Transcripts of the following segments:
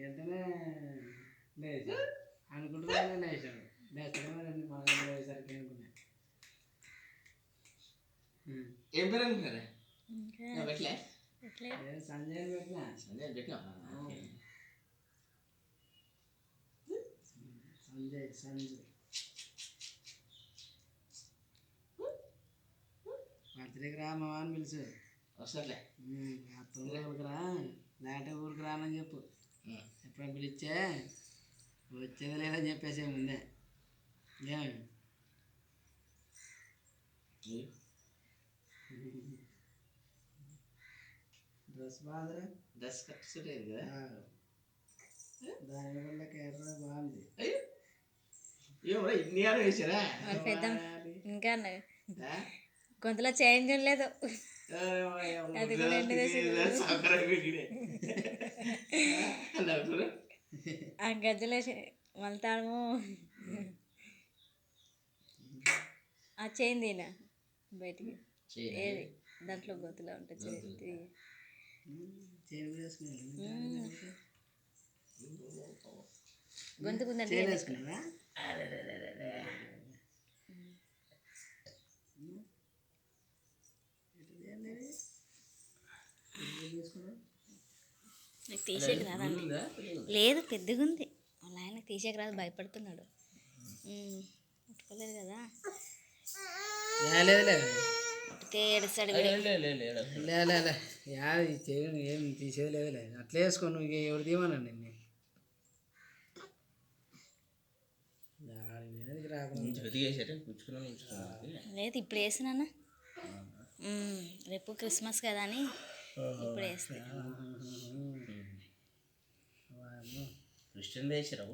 వెంటనే లేచాడు అనుకుంటున్నా లేచాడు లేస్తాడేమో రెండు మగ లేసరికి అనుకున్నా. ఏం పేరు అనుకున్నారా? సంజయ్ పెట్టినా సంజయ్ బర్త్డేకి రా మా అని పిలుచు వస్తాడులే. ఊరికి రా లేకపోతే ఊరికి రానని చెప్పు. ఎప్పుడైనా పిలిచే వచ్చేది లేదని చెప్పేసి ముందే ఏమి డ్రెస్ బాగుందిరా. డ్రెస్ కట్టులేదు కదా దానివల్ల కేరళ బాగుంది. ఏమరా ఇన్ని ఆడ వేసారా? ఇంకా గొంతులో చేంజ్ లేదు. అది కూడా ఆ గజ్జలో మళ్తాము ఆ చేయింది ఈయన బయటికి ఏది దాంట్లో గొంతులో ఉంటుంది గొంతుకుందండి. నాకు తీసేకి రాదండి. లేదు పెద్దగా ఉంది వాళ్ళ ఆయనకు తీసేకి రాదు భయపడుతున్నాడు. ముట్టుకోలేదు కదా ఏడుస్తాడు. ఏం తీసేది లేదు అట్లా వేసుకో. నువ్వు ఎవరు తీయమనండి లేదు ఇప్పుడు వేసినా రేపు క్రిస్మస్ కదా అని ఇప్పుడు వేస్తా. క్రిస్టియన్ వేసారు.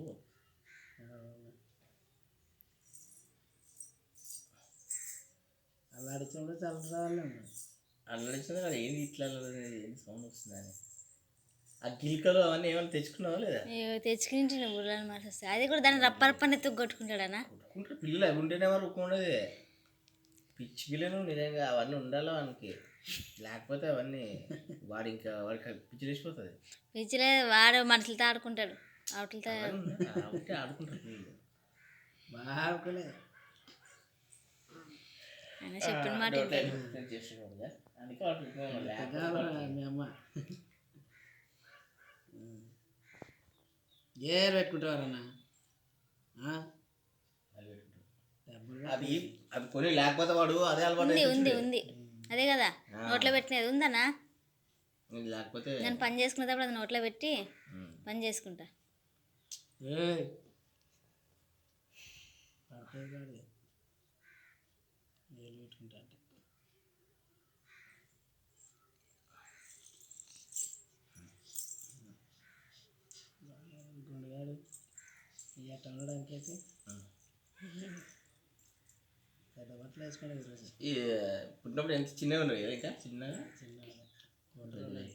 అల్లాడిచ్చినప్పుడు చల్లరాళ్ళు అల్లాడిచ్చిన ఏంది ఇట్లా ఏంది సౌండ్ వస్తుందని. ఆ గిల్కలు అవన్నీ ఏమైనా తెచ్చుకున్నావా లేదా? తెచ్చుకుంటే బుర్రలు మాట వస్తాయి. అది కూడా దాన్ని రప్పని ఎత్తుకు కొట్టుకుంటాడనా? కొట్టుకుంటారు పిల్లలు అవి ఉంటేనే వారు ఒప్పుకున్నది. పిచ్చి పిల్లలు నిజంగా అవన్నీ ఉండాలి వానికి. లేకపోతే అవన్నీ వాడు ఇంకా వాడికి పిచ్చి లేచిపోతుంది. పిచ్చిలే వాడు మనుషులతో ఆడుకుంటాడు. వాటితో ఆడుకుంటారు పిల్లలు బాగులే. ఆయన చెప్పిన మాట మీ అమ్మ గేర్ పెట్టుకుంటావారన్నా? అది అది కొని లేకపోతే వాడు అదే అలవాటు. ఉంది అదే కదా నోట్లో పెట్టినది ఉందన్నా. లేకపోతే నేను పని చేసుకునేటప్పుడు అది నోట్లో పెట్టి పని చేసుకుంటా. పెట్టుకుంటా గుండెగాడు ఇట్లా ఉండడానికైతే పెద్ద బట్టలు వేసుకోండి. ఈరోజు పుట్టినప్పుడు ఎంత చిన్నగా ఉండవు కదా ఇంకా చిన్నగా ఫోటోలు ఉన్నాయి.